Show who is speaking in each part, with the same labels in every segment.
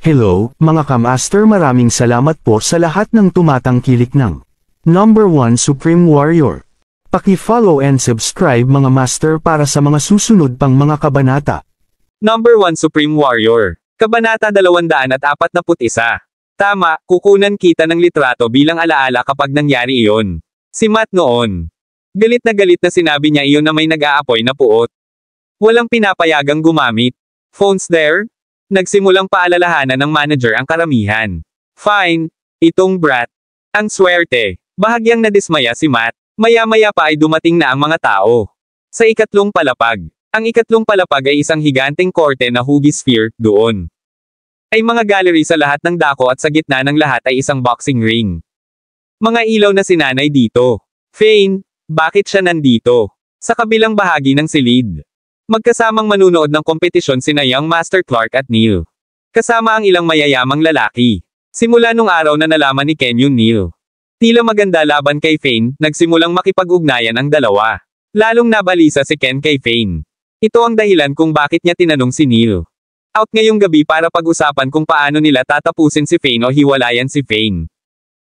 Speaker 1: Hello, mga kamaster, maraming salamat po sa lahat ng tumatangkilik ng Number 1 Supreme Warrior. Paki-follow and subscribe mga master para sa mga susunod pang mga kabanata.
Speaker 2: Number 1 Supreme Warrior. Kabanata 241. Tama, kukunan kita ng litrato bilang alaala kapag nangyari iyon. Si Matt noon. Galit na sinabi niya iyon na may nag-aapoy na puot. Walang pinapayagang gumamit. Phones there? Nagsimulang paalalahanan ng manager ang karamihan. Fine, itong brat. Ang swerte. Bahagyang nadismaya si Matt. Maya-maya pa ay dumating na ang mga tao. Sa ikatlong palapag. Ang ikatlong palapag ay isang higanteng korte na hugis sphere, doon. Ay mga gallery sa lahat ng dako at sa gitna ng lahat ay isang boxing ring. Mga ilaw na sinanay dito. Fane, bakit siya nandito? Sa kabilang bahagi ng silid. Magkasamang manunood ng kompetisyon sina Young Master Clark at Neil. Kasama ang ilang mayayamang lalaki. Simula nung araw na nalaman ni Ken yung Neil. Tila maganda laban kay Fane, nagsimulang makipag-ugnayan ang dalawa. Lalong nabalisa si Ken kay Fane. Ito ang dahilan kung bakit niya tinanong si Neil. Out ngayong gabi para pag-usapan kung paano nila tatapusin si Fane o hiwalayan si Fane.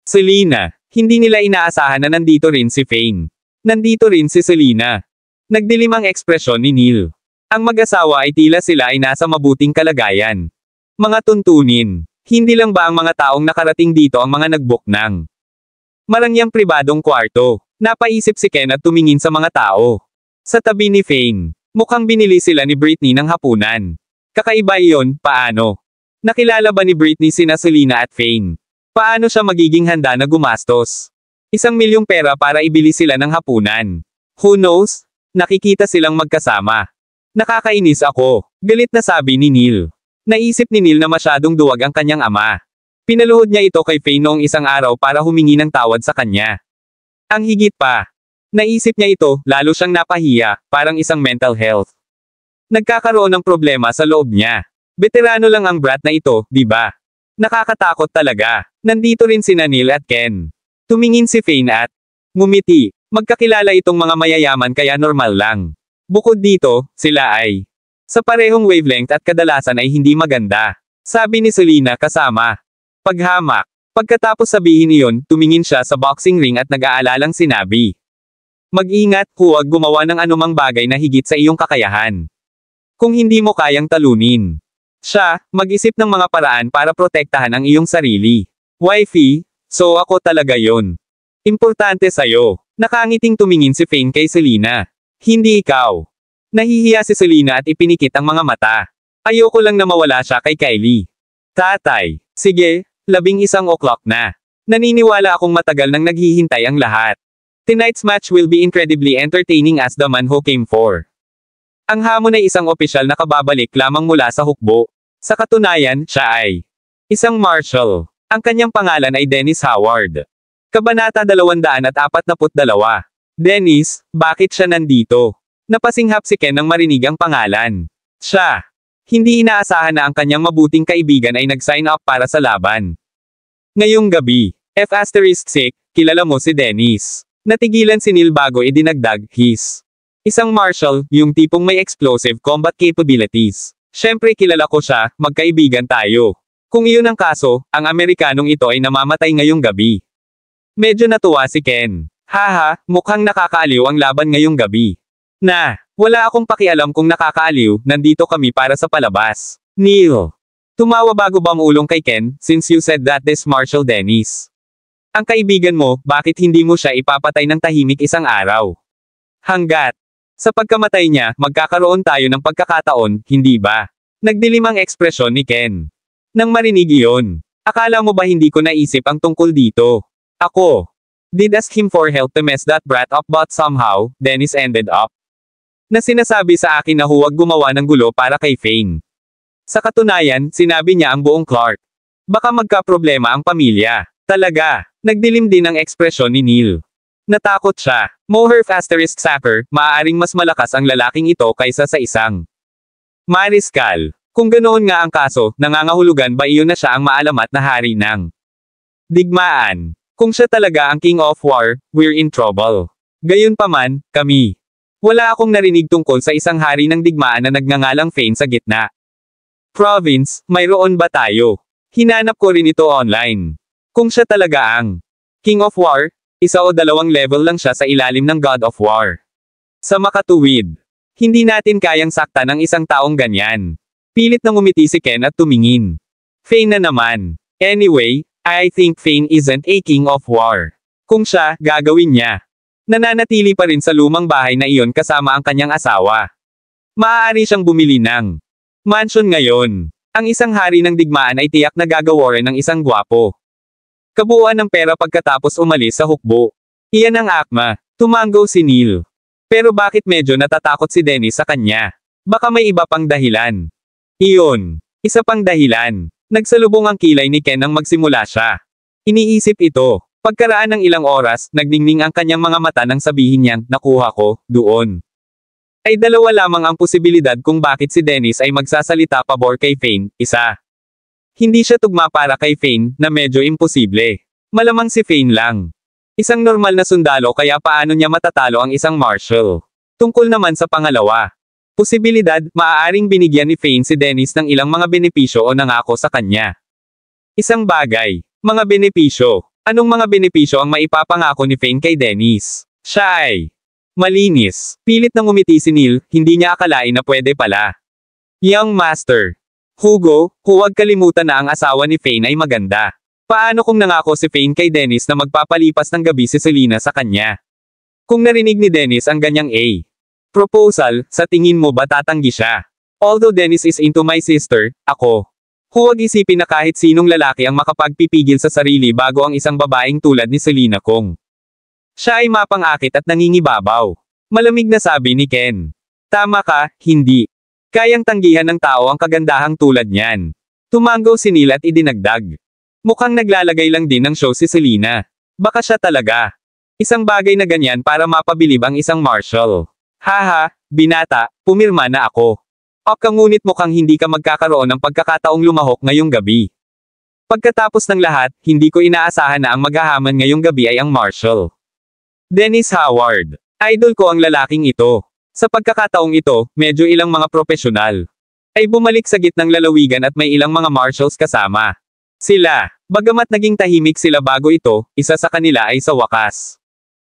Speaker 2: Selena, hindi nila inaasahan na nandito rin si Fane. Nandito rin si Selena. Nagdilim ang ekspresyon ni Neil. Ang mag-asawa ay tila sila ay nasa mabuting kalagayan. Mga tuntunin. Hindi lang ba ang mga taong nakarating dito ang mga nag-book ng marangyang pribadong kwarto? Napaisip si Ken at tumingin sa mga tao. Sa tabi ni Fane, mukhang binili sila ni Britney ng hapunan. Kakaiba iyon, paano? Nakilala ba ni Britney sina Selena at Fane? Paano siya magiging handa na gumastos? 1,000,000 pera para ibili sila ng hapunan. Who knows? Nakikita silang magkasama. Nakakainis ako. Galit na sabi ni Neil. Naisip ni Neil na masyadong duwag ang kanyang ama. Pinaluhod niya ito kay Fane noong isang araw para humingi ng tawad sa kanya. Ang higit pa. Naisip niya ito, lalo siyang napahiya, parang isang mental health. Nagkakaroon ng problema sa loob niya. Veterano lang ang brat na ito, di ba? Nakakatakot talaga. Nandito rin sina Neil at Ken. Tumingin si Fane at ngumiti. Magkakilala itong mga mayayaman kaya normal lang. Bukod dito, sila ay sa parehong wavelength at kadalasan ay hindi maganda. Sabi ni Selena kasama paghamak. Pagkatapos sabihin iyon, tumingin siya sa boxing ring at nag-aalalang sinabi. Mag-ingat, huwag gumawa ng anumang bagay na higit sa iyong kakayahan. Kung hindi mo kayang talunin siya, mag-isip ng mga paraan para protektahan ang iyong sarili. Wifey, so ako talaga yon. Importante sa'yo. Nakangiting tumingin si Fane kay Selena. Hindi ikaw. Nahihiya si Selena at ipinikit ang mga mata. Ayoko lang na mawala siya kay Kylie. Tatay. Sige, 11:00 na. Naniniwala akong matagal nang naghihintay ang lahat. Tonight's match will be incredibly entertaining as the man who came for. Ang hamon ay isang opisyal na kababalik lamang mula sa hukbo. Sa katunayan, siya ay isang marshal. Ang kanyang pangalan ay Dennis Howard. Kabanata 242. Dennis, bakit siya nandito? Napasinghap si Ken nang marinig ang pangalan. Siya. Hindi inaasahan na ang kanyang mabuting kaibigan ay nag-sign up para sa laban. Ngayong gabi, F*6, kilala mo si Dennis. Natigilan si Neil bago idinagdag, his. Isang marshal, yung tipong may explosive combat capabilities. Siyempre kilala ko siya, magkaibigan tayo. Kung iyon ang kaso, ang Amerikanong ito ay namamatay ngayong gabi. Medyo natuwa si Ken. Haha, mukhang nakakaaliw ang laban ngayong gabi. Wala akong pakialam kung nakakaaliw, nandito kami para sa palabas. Neil. Tumawa bago bumulong kay Ken, since you said that this Marshal Dennis. Ang kaibigan mo, bakit hindi mo siya ipapatay ng tahimik isang araw? Hanggat sa pagkamatay niya, magkakaroon tayo ng pagkakataon, hindi ba? Nagdilim ang ekspresyon ni Ken. Nang marinig iyon, akala mo ba hindi ko naisip ang tungkol dito? Ako did ask him for help to mess that brat up but somehow, Dennis ended up na sinasabi sa akin na huwag gumawa ng gulo para kay Fane. Sa katunayan, sinabi niya ang buong Clark. Baka magka-problema ang pamilya. Talaga. Nagdilim din ang ekspresyon ni Neil. Natakot siya. Moher *sacker, maaaring mas malakas ang lalaking ito kaysa sa isang Mariskal. Kung ganoon nga ang kaso, nangangahulugan ba iyon na siya ang maalamat na hari ng digmaan? Kung siya talaga ang King of War, we're in trouble. Gayunpaman, kami. Wala akong narinig tungkol sa isang hari ng digmaan na nagngangalang Fane sa gitna Province, mayroon ba tayo? Hinanap ko rin ito online. Kung siya talaga ang King of War, isa o dalawang level lang siya sa ilalim ng God of War. Sa makatuwid, hindi natin kayang sakta ng isang taong ganyan. Pilit na ngumiti si Ken at tumingin. Fane na naman. Anyway, I think Fane isn't a King of War. Kung siya, gagawin niya. Nananatili pa rin sa lumang bahay na iyon kasama ang kanyang asawa. Maaari siyang bumili ng mansion ngayon. Ang isang hari ng digmaan ay tiyak na gagawaran ng isang gwapo. Kabuuan ng pera pagkatapos umalis sa hukbo. Iyan ang akma. Tumanggo si Neil. Pero bakit medyo natatakot si Dennis sa kanya? Baka may iba pang dahilan. Iyon. Isa pang dahilan. Nagsalubong ang kilay ni Ken nang magsimula siya. Iniisip ito. Pagkaraan ng ilang oras, nagdingning ang kanyang mga mata nang sabihin niyang, nakuha ko, doon. Ay dalawa lamang ang posibilidad kung bakit si Dennis ay magsasalita pabor kay Fane, isa. Hindi siya tugma para kay Fane, na medyo imposible. Malamang si Fane lang. Isang normal na sundalo kaya paano niya matatalo ang isang marshal. Tungkol naman sa pangalawa. Posibilidad, maaaring binigyan ni Fane si Dennis ng ilang mga benepisyo o nangako sa kanya. Isang bagay. Mga benepisyo. Anong mga benepisyo ang maipapangako ni Fane kay Dennis? Siya ay malinis. Pilit na ngumiti si Neil, hindi niya akalain na pwede pala. Young Master. Hugo, huwag kalimutan na ang asawa ni Fane ay maganda. Paano kung nangako si Fane kay Dennis na magpapalipas ng gabi si Selena sa kanya? Kung narinig ni Dennis ang ganyang proposal, sa tingin mo ba tatanggi siya? Although Dennis is into my sister, ako. Huwag isipin na kahit sinong lalaki ang makapagpipigil sa sarili bago ang isang babaeng tulad ni Selena Kong. Siya ay mapang-akit at nangingibabaw. Malamig na sabi ni Ken. Tama ka, hindi. Kayang tanggihan ng tao ang kagandahang tulad niyan. Tumanggo si Neil at idinagdag. Mukhang naglalagay lang din ng show si Selena. Baka siya talaga. Isang bagay na ganyan para mapabilib ang isang marshal. Haha, binata, pumirma na ako. Ngunit mukhang hindi ka magkakaroon ng pagkakataong lumahok ngayong gabi. Pagkatapos ng lahat, hindi ko inaasahan na ang maghahaman ngayong gabi ay ang marshal. Dennis Howard. Idol ko ang lalaking ito. Sa pagkakataong ito, medyo ilang mga profesional ay bumalik sa gitnang lalawigan at may ilang mga marshals kasama. Sila, bagamat naging tahimik sila bago ito, isa sa kanila ay sa wakas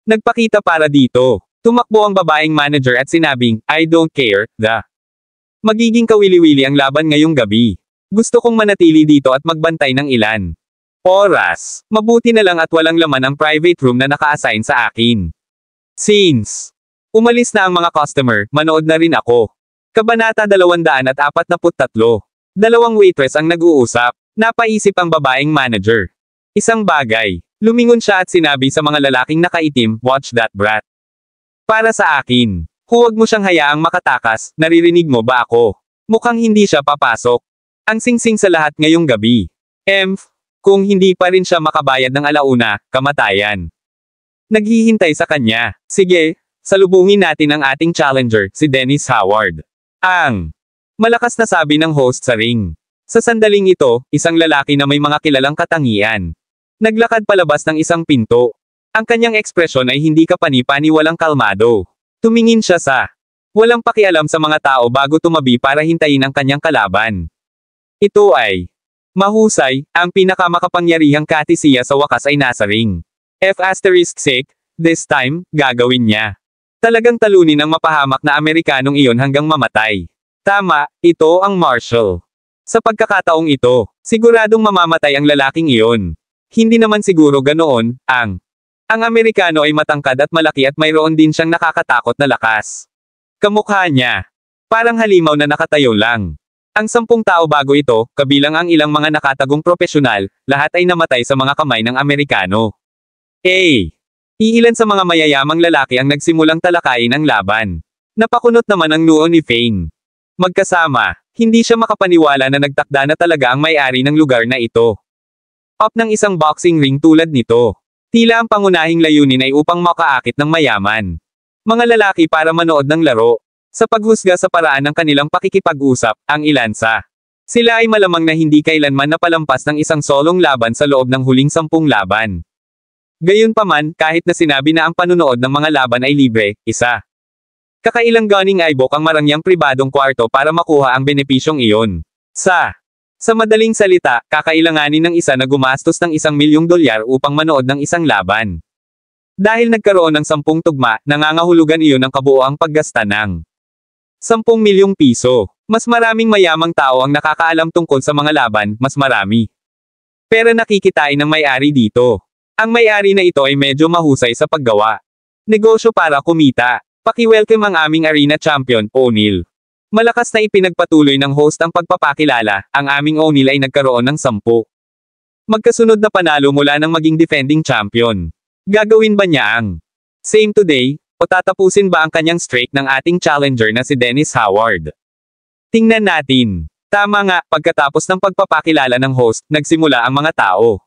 Speaker 2: nagpakita para dito. Tumakbo ang babaeng manager at sinabing, I don't care, magiging kawili-wili ang laban ngayong gabi. Gusto kong manatili dito at magbantay ng ilan oras. Mabuti na lang at walang laman ang private room na naka-assign sa akin. Since umalis na ang mga customer, manood na rin ako. Kabanata 243. Dalawang waitress ang nag-uusap. Napaisip ang babaeng manager. Isang bagay. Lumingon siya at sinabi sa mga lalaking nakaitim, watch that brat. Para sa akin. Huwag mo siyang hayaang makatakas, naririnig mo ba ako? Mukhang hindi siya papasok. Ang singsing sa lahat ngayong gabi. Kung hindi pa rin siya makabayad ng alauna, kamatayan. Naghihintay sa kanya. Sige, salubungin natin ang ating challenger, si Dennis Howard. Ang malakas na sabi ng host sa ring. Sa sandaling ito, isang lalaki na may mga kilalang katangian. Naglakad palabas ng isang pinto. Ang kanyang ekspresyon ay hindi kapani-paniwalang kalmado. Tumingin siya sa walang pakialam sa mga tao bago tumabi para hintayin ang kanyang kalaban. Ito ay mahusay, ang pinakamakapangyarihang katisiya sa wakas ay nasa ring. This time, gagawin niya. Talagang talunin ang mapahamak na Amerikanong iyon hanggang mamatay. Tama, ito ang marshal. Sa pagkakataong ito, siguradong mamamatay ang lalaking iyon. Hindi naman siguro ganoon, ang Amerikano ay matangkad at malaki at mayroon din siyang nakakatakot na lakas. Kamukha niya. Parang halimaw na nakatayo lang. Ang 10 tao bago ito, kabilang ang ilang mga nakatagong profesional, lahat ay namatay sa mga kamay ng Amerikano. Iilan sa mga mayayamang lalaki ang nagsimulang talakayin ang laban. Napakunot naman ang noo ni Fane. Magkasama, hindi siya makapaniwala na nagtakda na talaga ang may-ari ng lugar na ito. Ng isang boxing ring tulad nito. Tila ang pangunahing layunin ay upang makaakit ng mayaman. Mga lalaki para manood ng laro. Sa paghusga sa paraan ng kanilang pakikipag-usap, ang ilan sa sila ay malamang na hindi kailanman napalampas ng isang solong laban sa loob ng huling 10 laban. Gayunpaman, kahit na sinabi na ang panunood ng mga laban ay libre, isa. Kakailang gunning eyebok ang marangyang pribadong kwarto para makuha ang benepisyong iyon. Sa madaling salita, kakailanganin ng isa na gumastos ng $1,000,000 upang manood ng isang laban. Dahil nagkaroon ng 10 tugma, nangangahulugan iyon ng kabuoang paggasta ng 10 milyong piso. Mas maraming mayamang tao ang nakakaalam tungkol sa mga laban, mas marami. Pero nakikitain ng may-ari dito. Ang may-ari na ito ay medyo mahusay sa paggawa. Negosyo para kumita. Paki-welcome ang aming arena champion, O'Neal. Malakas na ipinagpatuloy ng host ang pagpapakilala, ang aming O'Neal ay nagkaroon ng 10 magkasunod na panalo mula nang maging defending champion. Gagawin ba niya ang same today, o tatapusin ba ang kanyang streak ng ating challenger na si Dennis Howard? Tingnan natin. Tama nga, pagkatapos ng pagpapakilala ng host, nagsimula ang mga tao.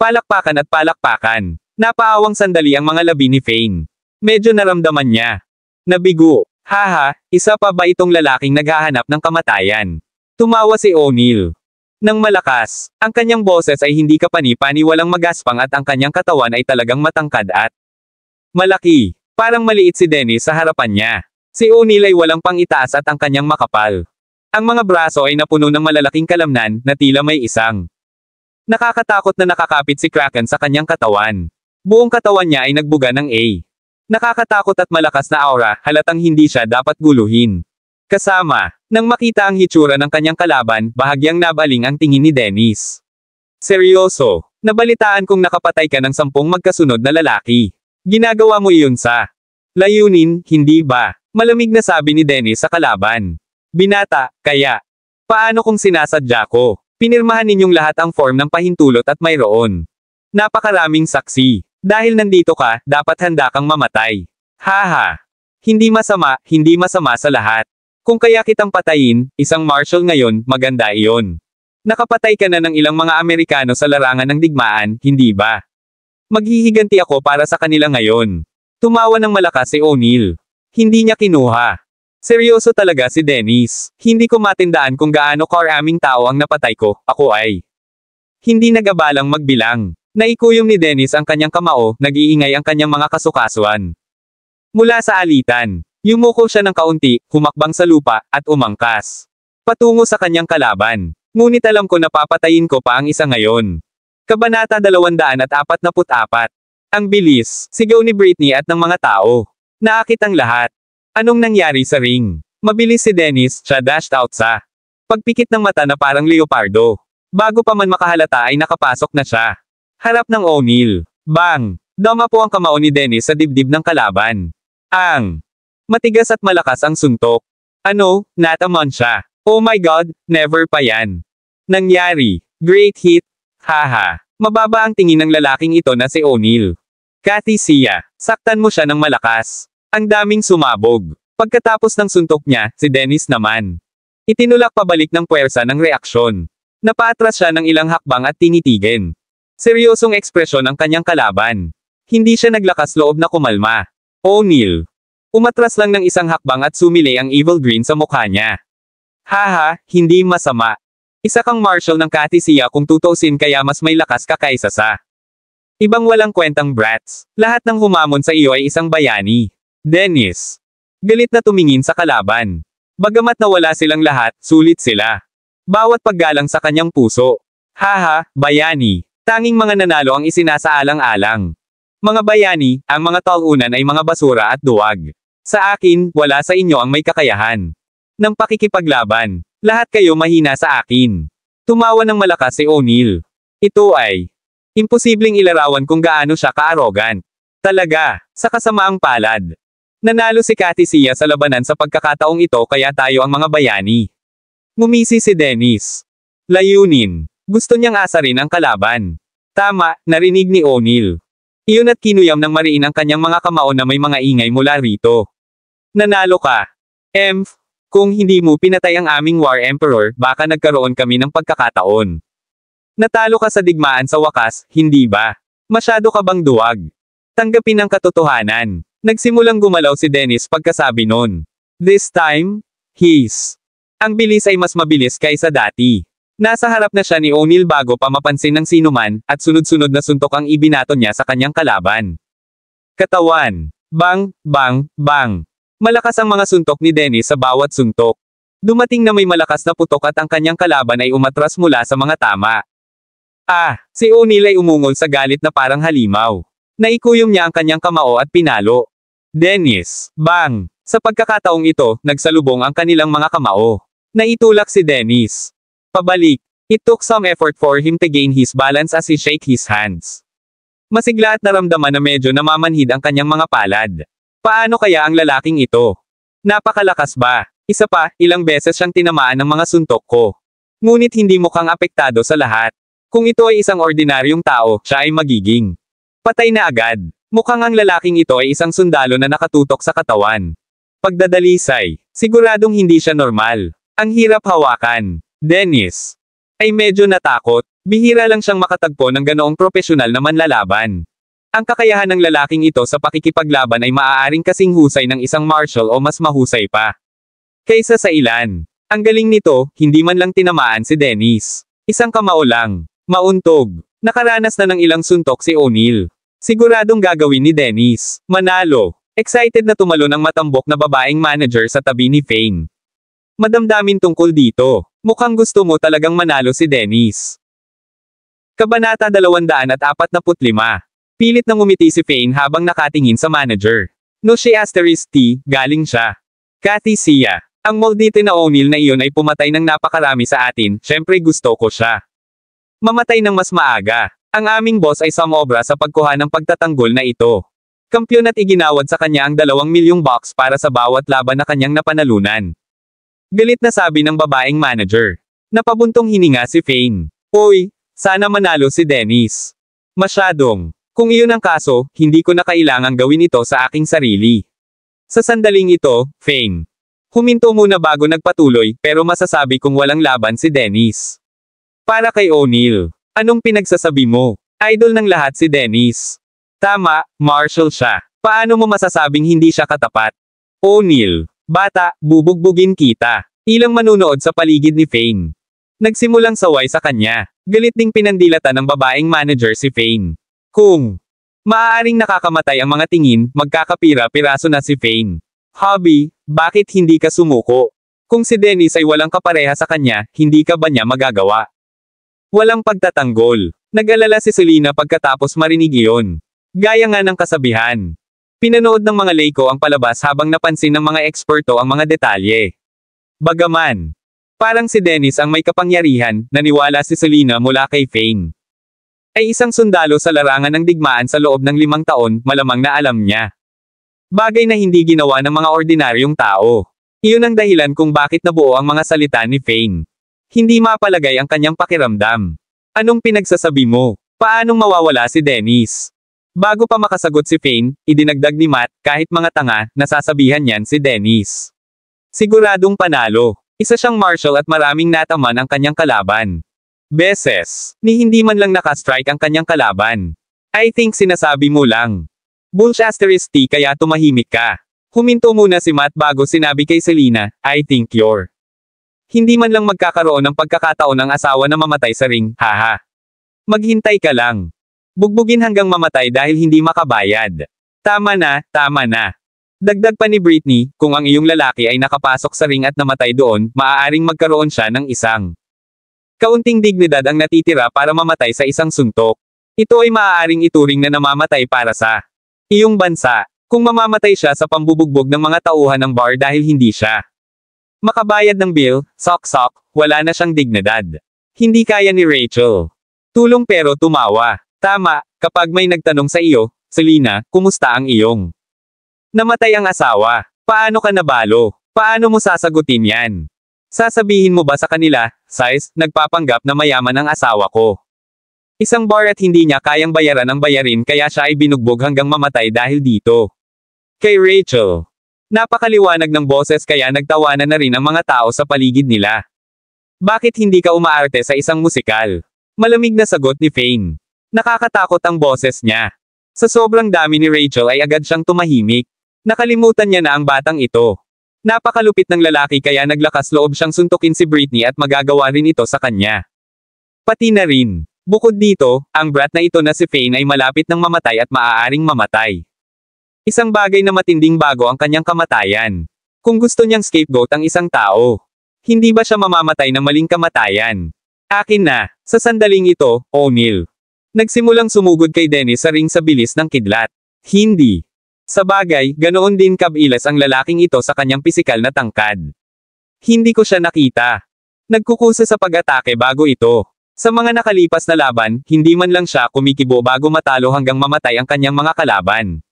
Speaker 2: Palakpakan at palakpakan. Napaawang sandali ang mga labi ni Fane. Medyo naramdaman niya. Nabigo. Haha, isa pa ba itong lalaking naghahanap ng kamatayan? Tumawa si O'Neal. Nang malakas, ang kanyang boses ay hindi kapani-pani walang magaspang at ang kanyang katawan ay talagang matangkad at malaki. Parang maliit si Dennis sa harapan niya. Si O'Neal ay walang pang-itaas at ang kanyang makapal. Ang mga braso ay napuno ng malalaking kalamnan, na tila may isang nakakatakot na nakakapit si Kraken sa kanyang katawan. Buong katawan niya ay nagbuga ng A. Nakakatakot at malakas na aura, halatang hindi siya dapat guluhin. Kasama, nang makita ang hitsura ng kanyang kalaban, bahagyang nabaling ang tingin ni Dennis. Seryoso, nabalitaan kong nakapatay ka ng 10 magkasunod na lalaki. Ginagawa mo iyon sa layunin, hindi ba? Malamig na sabi ni Dennis sa kalaban. Binata, kaya. Paano kung sinasadya ko? Pinirmahan ninyong lahat ang form ng pahintulot at mayroon napakaraming saksi. Dahil nandito ka, dapat handa kang mamatay. Haha. Hindi masama sa lahat. Kung kaya kitang patayin, isang marshal ngayon, maganda iyon. Nakapatay ka na ng ilang mga Amerikano sa larangan ng digmaan, hindi ba? Maghihiganti ako para sa kanila ngayon. Tumawa ng malakas si O'Neal. Hindi niya kinuha. Seryoso talaga si Dennis. Hindi ko matindaan kung gaano karaming tao ang napatay ko, ako ay hindi nag-abalang magbilang. Naikuyom ni Dennis ang kanyang kamao, nag-iingay ang kanyang mga kasukasuan. Mula sa alitan, yumuko siya ng kaunti, humakbang sa lupa, at umangkas patungo sa kanyang kalaban. Ngunit alam ko na papatayin ko pa ang isa ngayon. Kabanata 244. Ang bilis, sigaw ni Britney at ng mga tao. Naakit ang lahat. Anong nangyari sa ring? Mabilis si Dennis, siya dashed out sa pagpikit ng mata na parang leopardo. Bago pa man makahalata ay nakapasok na siya. Harap ng O'Neal. Bang! Dama po ang kamao ni Dennis sa dibdib ng kalaban. Ang matigas at malakas ang suntok. Ano, natamon siya. Oh my God, never pa yan. Nangyari. Great hit. Haha. Mababa ang tingin ng lalaking ito na si O'Neal. Kathy Sia, saktan mo siya ng malakas. Ang daming sumabog. Pagkatapos ng suntok niya, si Dennis naman. Itinulak pabalik ng puwersa ng reaksyon. Napaatras siya ng ilang hakbang at tinitigin. Seryosong ekspresyon ang kanyang kalaban. Hindi siya naglakas loob na kumalma. O'Neal. Umatras lang ng isang hakbang at sumili ang evil grin sa mukha niya. Haha, hindi masama. Isa kang marshal ng Kathy Sia kung tutuusin kaya mas may lakas ka kaysa sa ibang walang kwentang brats. Lahat ng humamon sa iyo ay isang bayani. Dennis. Galit na tumingin sa kalaban. Bagamat nawala silang lahat, sulit sila. Bawat paggalang sa kanyang puso. Haha, bayani. Tanging mga nanalo ang isinasaalang-alang. Mga bayani, ang mga talunan ay mga basura at duwag. Sa akin, wala sa inyo ang may kakayahan ng pakikipaglaban. Lahat kayo mahina sa akin. Tumawa ng malakas si O'Neal. Ito ay imposibleng ilarawan kung gaano siya ka-arrogant. Talaga, sa kasamaang palad. Nanalo si Kathy Sia sa labanan sa pagkakataong ito kaya tayo ang mga bayani. Ngumisi si Dennis. Layunin. Gusto niyang asarin ang kalaban. Tama, narinig ni O'Neal. Iyon at kinuyam ng mariin ang kanyang mga kamao na may mga ingay mula rito. Nanalo ka. Kung hindi mo pinatay ang aming War Emperor, baka nagkaroon kami ng pagkakataon. Natalo ka sa digmaan sa wakas, hindi ba? Masyado ka bang duwag? Tanggapin ang katotohanan. Nagsimulang gumalaw si Dennis pagkasabi nun. This time, ang bilis ay mas mabilis kaysa dati. Nasa harap na siya ni O'Neal bago pa mapansin ng sinuman, at sunod-sunod na suntok ang ibinato niya sa kanyang kalaban. Katawan. Bang, bang, bang. Malakas ang mga suntok ni Dennis sa bawat suntok. Dumating na may malakas na putok at ang kanyang kalaban ay umatras mula sa mga tama. Si O'Neil ay umungol sa galit na parang halimaw. Naikuyom niya ang kanyang kamao at pinalo. Dennis, bang! Sa pagkakataong ito, nagsalubong ang kanilang mga kamao. Naitulak si Dennis pabalik. It took some effort for him to gain his balance as he shake his hands. Masigla at naramdaman na medyo namamanhid ang kanyang mga palad. Paano kaya ang lalaking ito? Napakalakas ba? Isa pa, ilang beses siyang tinamaan ng mga suntok ko. Ngunit hindi mukhang apektado sa lahat. Kung ito ay isang ordinaryong tao, siya ay magiging patay na agad. Mukhang ang lalaking ito ay isang sundalo na nakatutok sa katawan. Pagdadalisay. Siguradong hindi siya normal. Ang hirap hawakan. Dennis ay medyo natakot. Bihira lang siyang makatagpo ng ganoong profesional na manlalaban. Ang kakayahan ng lalaking ito sa pakikipaglaban ay maaaring kasing husay ng isang martial o mas mahusay pa kaysa sa ilan. Ang galing nito, hindi man lang tinamaan si Dennis. Isang kamao lang. Mauntog. Nakaranas na ng ilang suntok si O'Neil. Siguradong gagawin ni Dennis manalo. Excited na tumalon ang matambok na babaeng manager sa tabi ni Fane. Madamdamin tungkol dito. Mukhang gusto mo talagang manalo si Dennis. Kabanata 245. Pilit na ngumiti si Fane habang nakatingin sa manager. No she asterisk T, galing siya. Kathy siya. Ang maldito na O'Neil na iyon ay pumatay ng napakarami sa atin, syempre gusto ko siya. Mamatay ng mas maaga. Ang aming boss ay sumobra sa pagkuha ng pagtatanggol na ito. Kampyon at iginawad sa kanya ang 2 milyong bucks para sa bawat laban na kanyang napanalunan. Galit na sabi ng babaeng manager. Napabuntong hininga si Fane. Uy, sana manalo si Dennis. Masyadong. Kung iyon ang kaso, hindi ko na kailangang gawin ito sa aking sarili. Sa sandaling ito, Fane huminto muna bago nagpatuloy, pero masasabi kong walang laban si Dennis. Para kay O'Neil. Anong pinagsasabi mo? Idol ng lahat si Dennis. Tama, martial siya. Paano mo masasabing hindi siya katapat? O'Neil. Bata, bubugbugin kita. Ilang manunood sa paligid ni Fane. Nagsimulang saway sa kanya. Galit ding pinandilatan ng babaeng manager si Fane. Kung maaaring nakakamatay ang mga tingin, magkakapira-piraso na si Fane. Hobby, bakit hindi ka sumuko? Kung si Dennis ay walang kapareha sa kanya, hindi ka ba niya magagawa? Walang pagtatanggol. Nag-alala si Selena pagkatapos marinig iyon. Gaya nga ng kasabihan. Pinanood ng mga Leiko ang palabas habang napansin ng mga eksperto ang mga detalye. Bagaman, parang si Dennis ang may kapangyarihan, naniwala si Selena mula kay Fane. Ay isang sundalo sa larangan ng digmaan sa loob ng 5 taon, malamang na alam niya. Bagay na hindi ginawa ng mga ordinaryong tao. Iyon ang dahilan kung bakit nabuo ang mga salita ni Fane. Hindi mapalagay ang kanyang pakiramdam. Anong pinagsasabi mo? Paanong mawawala si Dennis? Bago pa makasagot si Fane, idinagdag ni Matt, kahit mga tanga, nasasabihan niyan si Dennis. Siguradong panalo. Isa siyang martial at maraming nataman ang kanyang kalaban. Beses, ni hindi man lang nakastrike ang kanyang kalaban. I think sinasabi mo lang. Bullsh asterisk T kaya tumahimik ka. Huminto muna si Matt bago sinabi kay Selena, I think you're. Hindi man lang magkakaroon ng pagkakataon ang asawa na mamatay sa ring, haha. Maghintay ka lang. Bugbugin hanggang mamatay dahil hindi makabayad. Tama na, tama na. Dagdag pa ni Britney, kung ang iyong lalaki ay nakapasok sa ring at namatay doon, maaaring magkaroon siya ng isang kaunting dignidad ang natitira para mamatay sa isang suntok. Ito ay maaaring ituring na namamatay para sa iyong bansa, kung mamamatay siya sa pambubugbog ng mga tauhan ng bar dahil hindi siya makabayad ng bill, sok-sok, wala na siyang dignidad. Hindi kaya ni Rachel. Tulong pero tumawa. Tama, kapag may nagtanong sa iyo, Selena, kumusta ang iyong namatay ang asawa? Paano ka nabalo? Paano mo sasagutin yan? Sasabihin mo ba sa kanila, size, nagpapanggap na mayaman ang asawa ko? Isang bar at hindi niya kayang bayaran ang bayarin kaya siya ay binugbog hanggang mamatay dahil dito. Kay Rachel. Napakaliwanag ng boses kaya nagtawanan na rin ang mga tao sa paligid nila. Bakit hindi ka umaarte sa isang musikal? Malamig na sagot ni Fane. Nakakatakot ang boses niya. Sa sobrang dami ni Rachel ay agad siyang tumahimik. Nakalimutan niya na ang batang ito. Napakalupit ng lalaki kaya naglakas loob siyang suntukin si Britney at magagawa rin ito sa kanya. Pati na rin. Bukod dito, ang brat na ito na si Fane ay malapit ng mamatay at maaaring mamatay. Isang bagay na matinding bago ang kanyang kamatayan. Kung gusto niyang scapegoat ang isang tao. Hindi ba siya mamamatay ng maling kamatayan? Akin na, sa sandaling ito, O'Neil. Nagsimulang sumugod kay Dennis sa ring sa bilis ng kidlat. Hindi. Sa bagay, ganoon din kabilas ang lalaking ito sa kanyang pisikal na tangkad. Hindi ko siya nakita. Nagkukusa sa pag-atake bago ito. Sa mga nakalipas na laban, hindi man lang siya kumikibo bago matalo hanggang mamatay ang kanyang mga kalaban.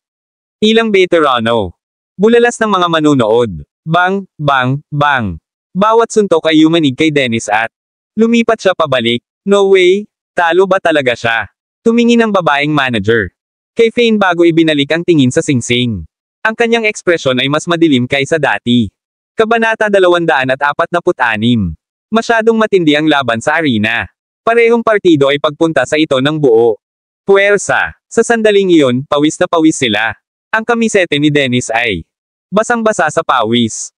Speaker 2: Ilang veterano. Bulalas ng mga manunood. Bang, bang, bang. Bawat suntok ay yumanig kay Dennis at lumipat siya pabalik. No way, talo ba talaga siya? Tumingin ang babaeng manager kay Fane bago ibinalik ang tingin sa singsing. Ang kanyang ekspresyon ay mas madilim kaysa dati. Kabanata 246. Masyadong matindi ang laban sa arena. Parehong partido ay pagpunta sa ito ng buo. Puwersa. Sa sandaling iyon, pawis na pawis sila. Ang kamisete ni Dennis ay basang-basa sa pawis.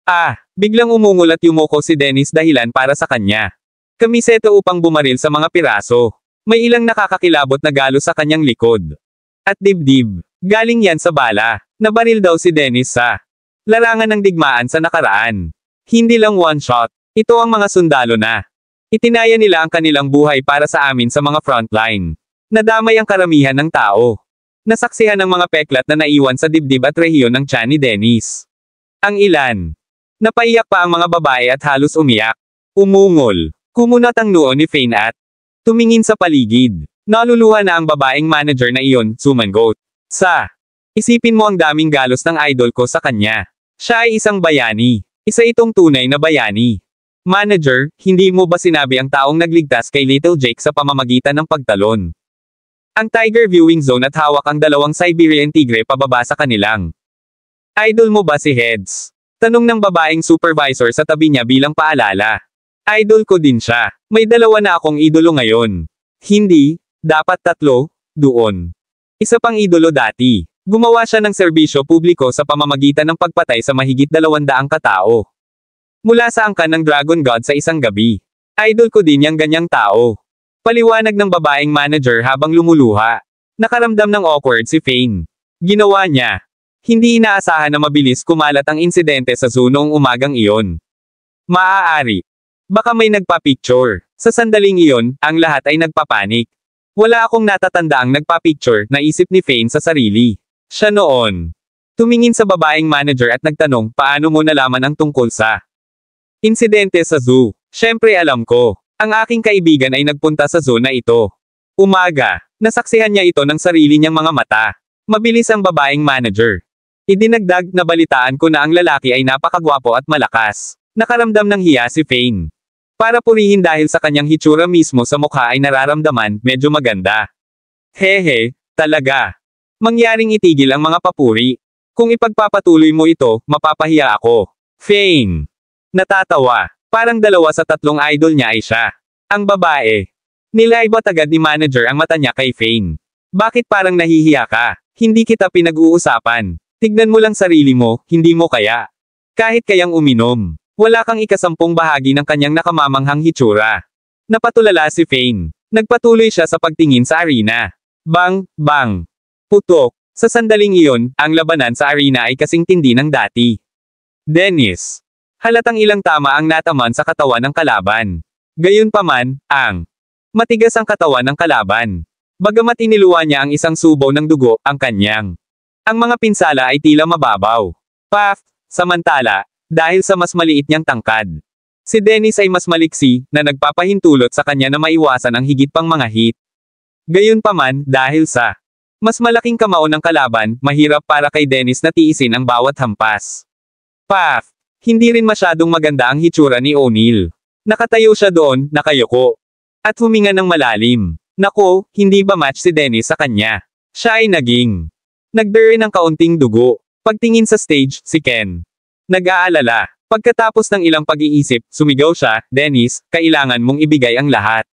Speaker 2: Biglang umungol at yumuko si Dennis dahilan para sa kanya. Kamisete upang bumaril sa mga piraso. May ilang nakakakilabot na galo sa kanyang likod. At dibdib. Galing yan sa bala. Nabaril daw si Dennis sa larangan ng digmaan sa nakaraan. Hindi lang one shot. Ito ang mga sundalo na itinaya nila ang kanilang buhay para sa amin sa mga frontline. Nadamay ang karamihan ng tao. Nasaksihan ng mga peklat na naiwan sa dibdib at rehiyon ng tiyan ni Dennis. Ang ilan. Napaiyak pa ang mga babae at halos umiyak. Umungol. Kumunat ang noo ni Fane at tumingin sa paligid. Naluluha na ang babaeng manager na iyon, sumangot. Isipin mo ang daming galos ng idol ko sa kanya. Siya ay isang bayani. Isa itong tunay na bayani. Manager, hindi mo ba sinabi ang taong nagligtas kay Little Jake sa pamamagitan ng pagtalon? Ang Tiger Viewing Zone at hawak ang dalawang Siberian Tigre pababa sa kanilang. Idol mo ba si Heads? Tanong ng babaeng supervisor sa tabi niya bilang paalala. Idol ko din siya. May dalawa na akong idolo ngayon. Hindi, dapat tatlo, doon. Isa pang idolo dati. Gumawa siya ng serbisyo publiko sa pamamagitan ng pagpatay sa mahigit 200 katao. Mula sa angkan ng Dragon God sa isang gabi. Idol ko din yang ganyang tao. Paliwanag ng babaeng manager habang lumuluha. Nakaramdam ng awkward si Fane. Ginawa niya. Hindi inaasahan na mabilis kumalat ang insidente sa zoo noong umagang iyon. Maaari. Baka may nagpa-picture. Sa sandaling iyon, ang lahat ay nagpapanik. Wala akong natatandaang nagpa-picture, naisip ni Fane sa sarili. Siya noon. Tumingin sa babaeng manager at nagtanong, paano mo nalaman ang tungkol sa insidente sa zoo? Siyempre alam ko. Ang aking kaibigan ay nagpunta sa zoo na ito. Umaga. Nasaksihan niya ito ng sarili niyang mga mata. Mabilis ang babaeng manager. Idinagdag na balitaan ko na ang lalaki ay napakagwapo at malakas. Nakaramdam ng hiya si Fane. Para purihin dahil sa kanyang hitsura mismo sa mukha ay nararamdaman, medyo maganda. Hehe, talaga. Mangyaring itigil ang mga papuri. Kung ipagpapatuloy mo ito, mapapahiya ako. Fane. Natatawa. Parang 2 sa 3 idol niya ay siya. Ang babae. Nilaibat agad ni manager ang mata niya kay Fane. Bakit parang nahihiya ka? Hindi kita pinag-uusapan. Tignan mo lang sarili mo, hindi mo kaya. Kahit kayang uminom. Wala kang ikasampung bahagi ng kanyang nakamamanghang hitsura. Napatulala si Fane. Nagpatuloy siya sa pagtingin sa arena. Bang, bang. Putok. Sa sandaling iyon, ang labanan sa arena ay kasing tindi ng dati. Dennis. Halatang ilang tama ang nataman sa katawan ng kalaban. Gayunpaman, ang matigas ang katawan ng kalaban. Bagamat iniluwa niya ang isang subo ng dugo, ang kanyang ang mga pinsala ay tila mababaw. Paf! Samantala, dahil sa mas maliit niyang tangkad, si Dennis ay mas maliksi, na nagpapahintulot sa kanya na maiwasan ang higit pang mga hit. Gayunpaman, dahil sa mas malaking kamao ng kalaban, mahirap para kay Dennis na tiisin ang bawat hampas. Paf! Hindi rin masyadong maganda ang hitsura ni O'Neil. Nakatayo siya doon, nakayuko. At huminga ng malalim. Nako, hindi ba match si Dennis sa kanya? Siya ay nagdere ng kaunting dugo. Pagtingin sa stage, si Ken nag-aalala. Pagkatapos ng ilang pag-iisip, sumigaw siya, Dennis, kailangan mong ibigay ang lahat.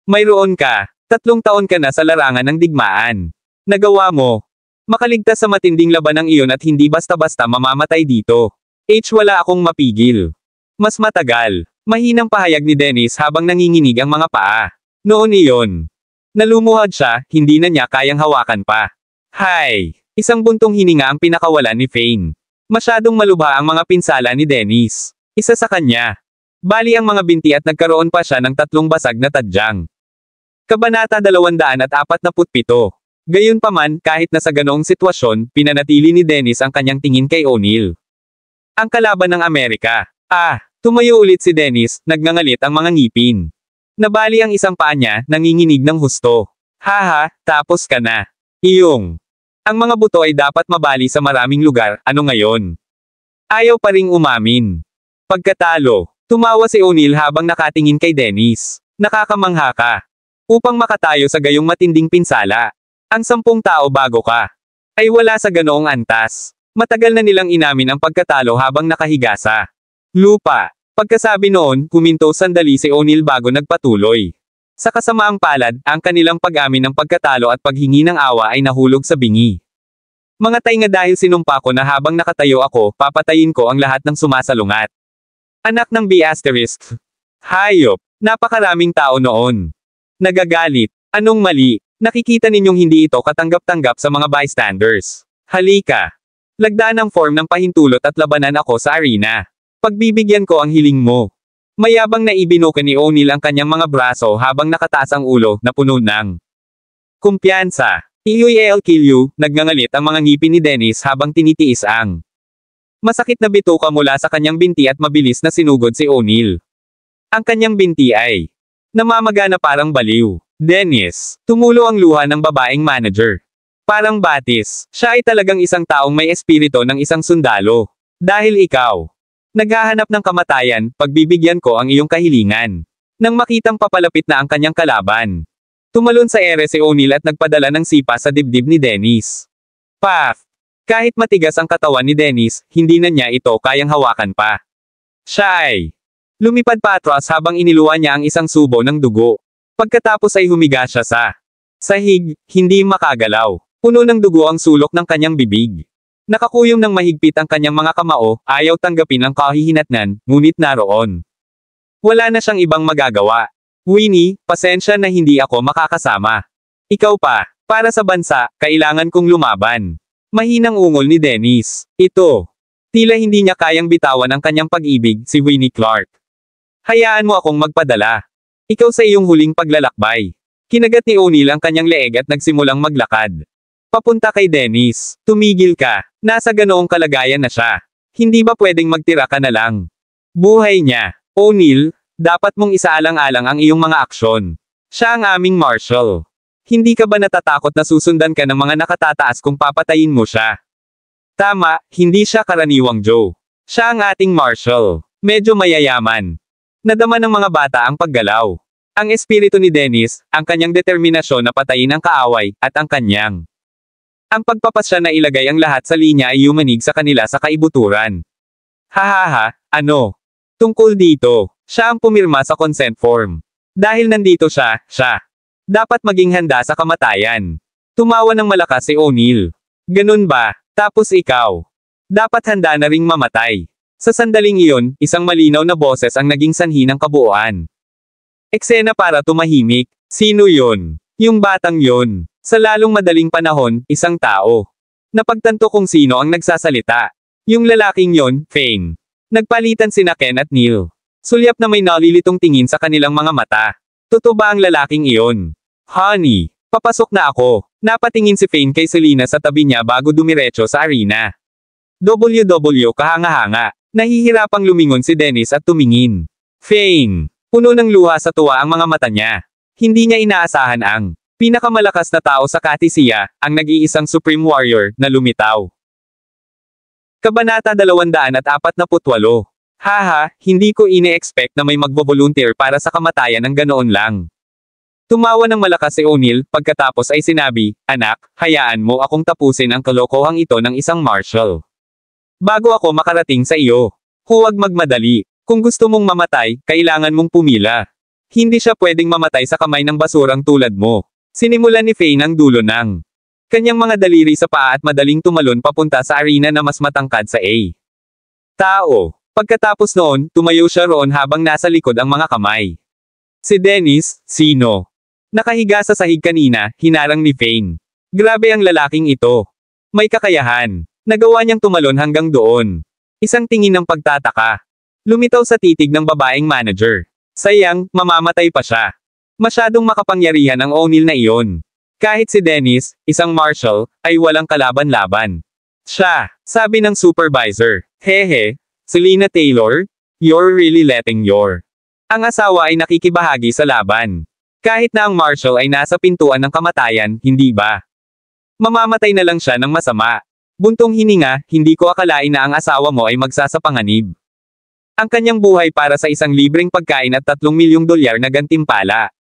Speaker 2: Mayroon ka. 3 taon ka na sa larangan ng digmaan. Nagawa mo. Makaligtas sa matinding labanang iyon at hindi basta-basta mamamatay dito. Wala akong mapigil. Mas matagal. Mahinang pahayag ni Dennis habang nanginginig ang mga paa. Noon iyon. Nalumuhad siya, hindi na niya kayang hawakan pa. Hay! Isang buntong hininga ang pinakawalan ni Fane. Masyadong malubha ang mga pinsala ni Dennis. Isa sa kanya. Bali ang mga binti at nagkaroon pa siya ng 3 basag na tadyang. Kabanata 247. Gayunpaman, kahit na sa ganoong sitwasyon, pinanatili ni Dennis ang kanyang tingin kay O'Neil. Ang kalaban ng Amerika. Tumayo ulit si Dennis, nagngangalit ang mga ngipin. Nabali ang isang paa niya, nanginginig ng husto. Haha, tapos ka na. Iyong. Ang mga buto ay dapat mabali sa maraming lugar, ano ngayon? Ayaw pa ring umamin. Pagkatalo, tumawa si O'Neil habang nakatingin kay Dennis. Nakakamangha ka. Upang makatayo sa gayong matinding pinsala. Ang 10 tao bago ka. Ay wala sa ganoong antas. Matagal na nilang inamin ang pagkatalo habang nakahiga sa lupa. Pagkasabi noon, kuminto sandali si O'Neil bago nagpatuloy. Sa kasamaang palad, ang kanilang pag-amin ng pagkatalo at paghingi ng awa ay nahulog sa bingi. Mga tainga dahil sinumpa ko na habang nakatayo ako, papatayin ko ang lahat ng sumasalungat. Anak ng B***. Hayop. Napakaraming tao noon. Nagagalit. Anong mali? Nakikita ninyong hindi ito katanggap-tanggap sa mga bystanders. Halika. Lagdaan ang form ng pahintulot at labanan ako sa arena. Pagbibigyan ko ang hiling mo. Mayabang na ibinuka ni O'Neil ang kanyang mga braso habang nakataas ang ulo na puno ng kumpiyansa. I'll kill you, nagngangalit ang mga ngipin ni Dennis habang tinitiis ang masakit na bituka mula sa kanyang binti at mabilis na sinugod si O'Neil. Ang kanyang binti ay namamaga na parang baliw. Dennis, tumulo ang luha ng babaeng manager. Parang batis, siya ay talagang isang taong may espiritu ng isang sundalo. Dahil ikaw naghahanap ng kamatayan, pagbibigyan ko ang iyong kahilingan. Nang makitang papalapit na ang kanyang kalaban, tumalon sa ere si O'Neil at nagpadala ng sipa sa dibdib ni Dennis. Paf! Kahit matigas ang katawan ni Dennis, hindi na niya ito kayang hawakan pa. Siya ay lumipad pa atras habang iniluwa niya ang isang subo ng dugo. Pagkatapos ay humiga siya sa sahig, hindi makagalaw. Puno ng dugo ang sulok ng kanyang bibig. Nakakuyom ng mahigpit ang kanyang mga kamao, ayaw tanggapin ang kahihinatnan, ngunit naroon. Wala na siyang ibang magagawa. Winnie, pasensya na hindi ako makakasama. Ikaw pa, para sa bansa, kailangan kong lumaban. Mahinang ungol ni Dennis. Ito. Tila hindi niya kayang bitawan ang kanyang pag-ibig, si Winnie Clark. Hayaan mo akong magpadala. Ikaw sa iyong huling paglalakbay. Kinagat ni O'Neil ang kanyang leeg at nagsimulang maglakad. Papunta kay Dennis. Tumigil ka. Nasa ganoong kalagayan na siya. Hindi ba pwedeng magtira ka na lang? Buhay niya. O'Neil, dapat mong isaalang-alang ang iyong mga aksyon. Siya ang aming marshal. Hindi ka ba natatakot na susundan ka ng mga nakatataas kung papatayin mo siya? Tama, hindi siya karaniwang Joe. Siya ang ating marshal. Medyo mayayaman. Nadama ng mga bata ang paggalaw. Ang espiritu ni Dennis, ang kanyang determinasyon na patayin ang kaaway, at ang kanyang ang pagpapasya na ilagay ang lahat sa linya ay yumanig sa kanila sa kaibuturan. Hahaha, ano? Tungkol dito, siya ang pumirma sa consent form. Dahil nandito siya, dapat maging handa sa kamatayan. Tumawa ng malakas si O'Neil. Ganun ba? Tapos ikaw. Dapat handa na ring mamatay. Sa sandaling iyon, isang malinaw na boses ang naging sanhi ng kabuuan. Eksena para tumahimik. Sino yon? Yung batang yon. Sa lalong madaling panahon, isang tao. Napagtanto kung sino ang nagsasalita. Yung lalaking yon, Fane. Nagpalitan sina Ken at Neil. Sulyap na may nalilitong tingin sa kanilang mga mata. Totoo ba ang lalaking iyon? Honey, papasok na ako. Napatingin si Fane kay Selena sa tabi niya bago dumiretso sa arena. WW kahanga-hanga. Nahihirapang lumingon si Dennis at tumingin. Fane. Puno ng luha sa tuwa ang mga mata niya. Hindi niya inaasahan ang pinakamalakas na tao sa Katisiya, ang nag-iisang Supreme Warrior, na lumitaw. Kabanata 248. Haha, hindi ko ine-expect na may magbo-volunteer para sa kamatayan ng ganoon lang. Tumawa ng malakas si O'Neil, pagkatapos ay sinabi, Anak, hayaan mo akong tapusin ang kalokohang ito ng isang marshal. Bago ako makarating sa iyo. Huwag magmadali. Kung gusto mong mamatay, kailangan mong pumila. Hindi siya pwedeng mamatay sa kamay ng basurang tulad mo. Sinimulan ni Fane ang dulo ng kanyang mga daliri sa paa at madaling tumalon papunta sa arena na mas matangkad sa A. Tao. Pagkatapos noon, tumayo siya roon habang nasa likod ang mga kamay. Si Dennis, sino? Nakahiga sa sahig kanina, hinarang ni Fane. Grabe ang lalaking ito. May kakayahan. Nagawa niyang tumalon hanggang doon. Isang tingin ng pagtataka. Lumitaw sa titig ng babaeng manager. Sayang, mamamatay pa siya. Masyadong makapangyarihan ang O'Neil na iyon. Kahit si Dennis, isang marshal, ay walang kalaban-laban. Siya, sabi ng supervisor. Hehe, Selina Taylor, you're really letting your. Ang asawa ay nakikibahagi sa laban. Kahit na ang marshal ay nasa pintuan ng kamatayan, hindi ba? Mamamatay na lang siya ng masama. Buntong hininga, hindi ko akalain na ang asawa mo ay magsasapanganib. Ang kanyang buhay para sa isang libreng pagkain at $3 milyong na gantimpala.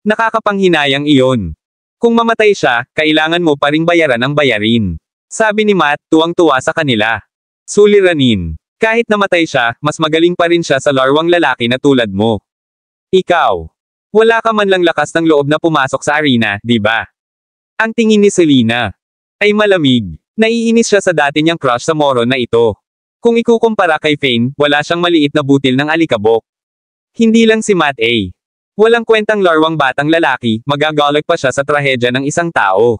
Speaker 2: Nakakapanghinayang iyon. Kung mamatay siya, kailangan mo pa ring bayaran ang bayarin. Sabi ni Matt, tuwang-tuwa sa kanila. Suliranin. Kahit namatay siya, mas magaling pa rin siya sa larwang lalaki na tulad mo. Ikaw. Wala ka man lang lakas ng loob na pumasok sa arena, di ba? Ang tingin ni Selina ay malamig. Naiinis siya sa dati niyang crush sa moron na ito. Kung ikukumpara kay Fane, wala siyang maliit na butil ng alikabok. Hindi lang si Matt A. Walang kwentang larwang batang lalaki, magagalak pa siya sa trahedya ng isang tao.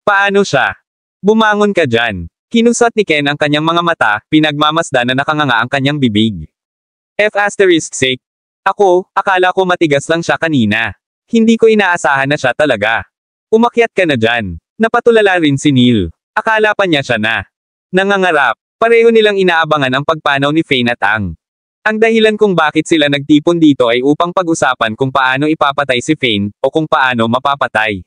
Speaker 2: Paano siya? Bumangon ka dyan. Kinusat ni Ken ang kanyang mga mata, pinagmamasdan na nakanganga ang kanyang bibig. F***. Ako, akala ko matigas lang siya kanina. Hindi ko inaasahan na siya talaga. Umakyat ka na dyan. Napatulala rin si Neil. Akala pa niya siya na. Nangangarap. Pareho nilang inaabangan ang pagpanaw ni Fane at Ang. Ang dahilan kung bakit sila nagtipon dito ay upang pag-usapan kung paano ipapatay si Fane, o kung paano mapapatay.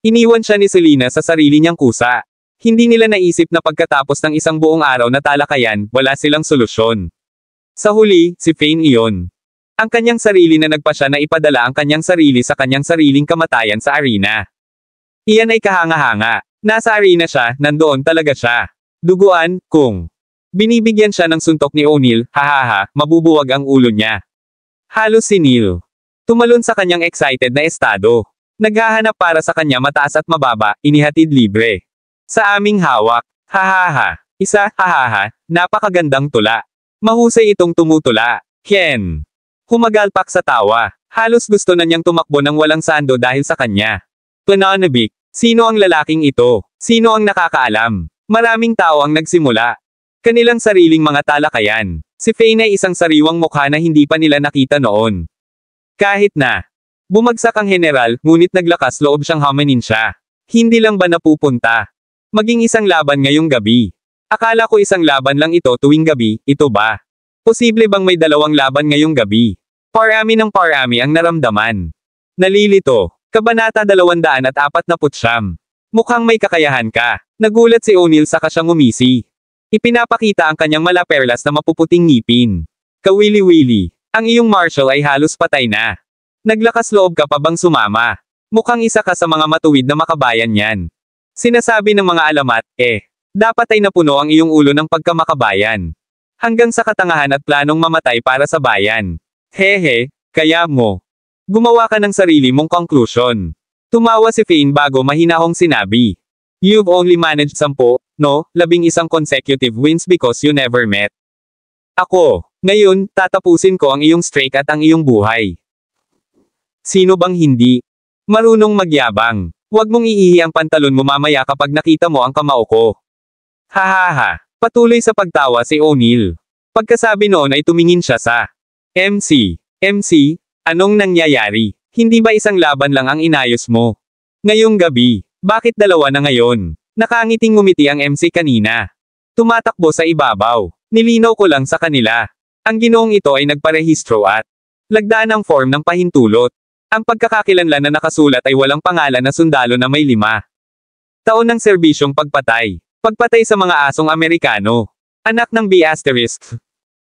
Speaker 2: Iniwan siya ni Selina sa sarili niyang kusa. Hindi nila naisip na pagkatapos ng isang buong araw na talakayan, wala silang solusyon. Sa huli, si Fane iyon. Ang kanyang sarili na nagpasya na ipadala ang kanyang sarili sa kanyang sariling kamatayan sa arena. Iyan ay kahanga-hanga. Nasa arena siya, nandoon talaga siya. Duguan, kung binibigyan siya ng suntok ni O'Neil, hahaha, mabubuwag ang ulo niya. Halos si Neil. Tumalon sa kanyang excited na estado. Naghahanap para sa kanya mataas at mababa, inihatid libre. Sa aming hawak, hahaha, isa, hahaha, napakagandang tula. Mahusay itong tumutula. Ken. Humagalpak sa tawa. Halos gusto na niyang tumakbo ng walang sando dahil sa kanya. Pananabik. Sino ang lalaking ito? Sino ang nakakaalam? Maraming tao ang nagsimula. Kanilang sariling mga talakayan. Si Fane ay isang sariwang mukha na hindi pa nila nakita noon. Kahit na bumagsak ang general, ngunit naglakas loob siyang hamanin siya. Hindi lang ba napupunta? Maging isang laban ngayong gabi. Akala ko isang laban lang ito tuwing gabi, ito ba? Posible bang may dalawang laban ngayong gabi? Parami ng parami ang naramdaman. Nalilito. Kabanata 249. Mukhang may kakayahan ka. Nagulat si O'Neil saka siyang umisi. Ipinapakita ang kanyang malaperlas na mapuputing ngipin. Kawili-wili. Ang iyong marshal ay halos patay na. Naglakas loob ka pa bang sumama? Mukhang isa ka sa mga matuwid na makabayan yan. Sinasabi ng mga alamat, dapat ay napuno ang iyong ulo ng pagkamakabayan. Hanggang sa katangahan at planong mamatay para sa bayan. Hehe, kaya mo. Gumawa ka ng sarili mong conclusion. Tumawa si Fane bago mahinahong sinabi. You've only managed 10, no, 11 consecutive wins because you never met. Ako, ngayon, tatapusin ko ang iyong streak at ang iyong buhay. Sino bang hindi? Marunong magyabang. Huwag mong iihi ang pantalon mo mamaya kapag nakita mo ang kamao ko. Hahaha. Patuloy sa pagtawa si O'Neil. Pagkasabi noon ay tumingin siya sa MC. MC, anong nangyayari? Hindi ba isang laban lang ang inayos mo? Ngayong gabi, bakit dalawa na ngayon? Nakangiting ngumiti ang MC kanina. Tumatakbo sa ibabaw. Nilinaw ko lang sa kanila. Ang ginoong ito ay nagparehistro at lagdaan ang form ng pahintulot. Ang pagkakakilanlan na nakasulat ay walang pangalan na sundalo na may 5 taon ng serbisyong pagpatay. Pagpatay sa mga asong Amerikano. Anak ng B***.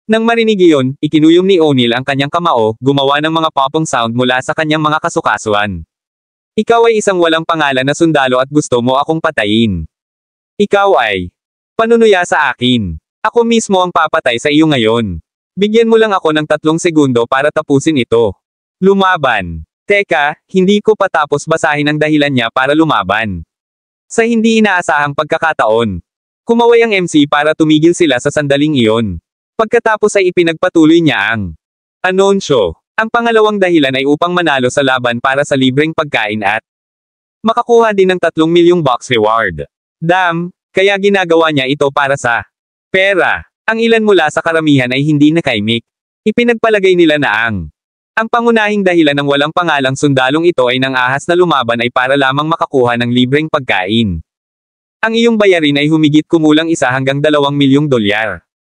Speaker 2: Nang marinig iyon, ikinuyom ni O'Neil ang kanyang kamao, gumawa ng mga popong sound mula sa kanyang mga kasukasuan. Ikaw ay isang walang pangalan na sundalo at gusto mo akong patayin. Ikaw ay panunuya sa akin. Ako mismo ang papatay sa iyo ngayon. Bigyan mo lang ako ng 3 segundo para tapusin ito. Lumaban. Teka, hindi ko patapos basahin ang dahilan niya para lumaban. Sa hindi inaasahang pagkakataon, kumaway ang MC para tumigil sila sa sandaling iyon. Pagkatapos ay ipinagpatuloy niya ang anunsyo. Ang pangalawang dahilan ay upang manalo sa laban para sa libreng pagkain at makakuha din ng $3 milyong reward. Kaya ginagawa niya ito para sa pera. Ang ilan mula sa karamihan ay hindi nakaimik. Ipinagpalagay nila na ang pangunahing dahilan ng walang pangalang sundalong ito ay nang ahas na lumaban ay para lamang makakuha ng libreng pagkain. Ang iyong bayarin ay humigit kumulang $1 hanggang $2 milyong.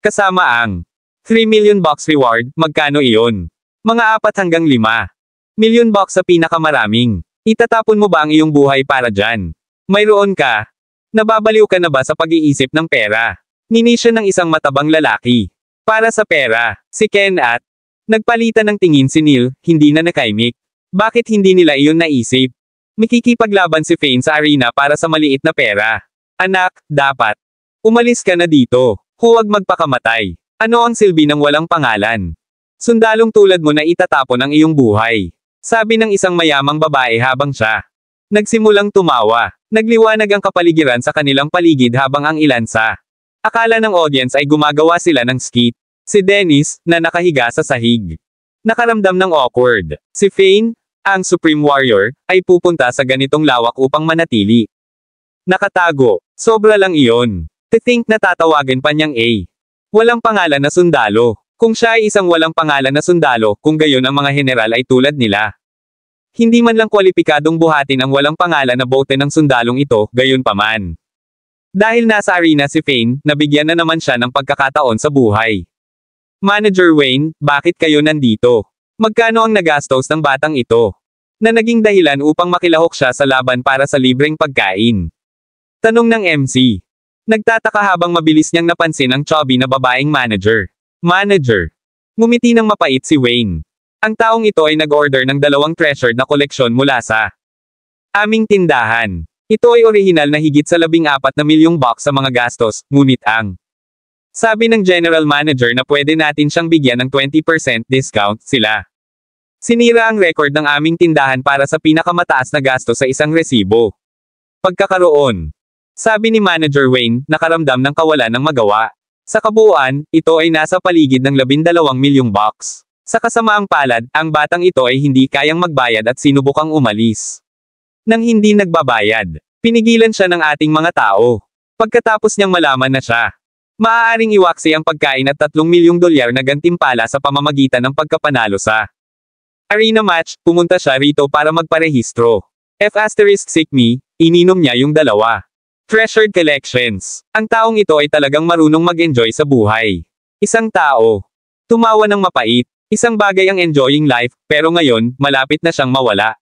Speaker 2: Kasama ang 3 million bucks reward, magkano iyon? Mga 4 hanggang 5 million bucks sa pinakamaraming. Itatapon mo ba ang iyong buhay para dyan? Mayroon ka? Nababaliw ka na ba sa pag-iisip ng pera? Nini siya ng isang matabang lalaki. Para sa pera, si Ken at nagpalitan ng tingin si Neil, hindi na nakaimik. Bakit hindi nila iyon naisip? Makikipaglaban si Fane sa arena para sa maliit na pera. Anak, dapat umalis ka na dito. Huwag magpakamatay. Ano ang silbi ng walang pangalan? Sundalong tulad mo na itatapon ang iyong buhay. Sabi ng isang mayamang babae habang siya nagsimulang tumawa. Nagliwanag ang kapaligiran sa kanilang paligid habang ang ilan sa akala ng audience ay gumagawa sila ng skit. Si Dennis, na nakahiga sa sahig, nakaramdam ng awkward. Si Fane, ang Supreme Warrior, ay pupunta sa ganitong lawak upang manatili nakatago. Sobra lang iyon. To think na tatawagan pa niyang walang pangalan na sundalo. Kung siya ay isang walang pangalan na sundalo, kung gayon ang mga general ay tulad nila. Hindi man lang kwalipikadong buhatin ang walang pangalan na bote ng sundalong ito, gayon pa man. Dahil nasa arena si Fane, nabigyan na naman siya ng pagkakataon sa buhay. Manager Wayne, bakit kayo nandito? Magkano ang nagastos ng batang ito? Na naging dahilan upang makilahok siya sa laban para sa libreng pagkain. Tanong ng MC. Nagtataka habang mabilis niyang napansin ang chubby na babaeng manager. Manager. Ngumiti ng mapait si Wayne. Ang taong ito ay nag-order ng 2 treasured na koleksyon mula sa aming tindahan. Ito ay orihinal na higit sa 14 na milyong bucks sa mga gastos, ngunit sabi ng general manager na pwede natin siyang bigyan ng 20% discount, sila. Sinira ang record ng aming tindahan para sa pinakamataas na gasto sa isang resibo. Pagkakaroon. Sabi ni Manager Wayne, nakaramdam ng kawalan ng magawa. Sa kabuuan, ito ay nasa paligid ng 12 milyong bucks. Sa kasamaang palad, ang batang ito ay hindi kayang magbayad at sinubukang umalis. Nang hindi nagbabayad, pinigilan siya ng ating mga tao. Pagkatapos niyang malaman na siya maaaring iwaksi ang pagkain at $3 milyong na gantimpala sa pamamagitan ng pagkapanalo sa arena match, pumunta siya rito para magparehistro. F*** me, ininom niya yung 2 treasured collections. Ang taong ito ay talagang marunong mag-enjoy sa buhay. Isang tao. Tumawa ng mapait. Isang bagay ang enjoying life, pero ngayon, malapit na siyang mawala.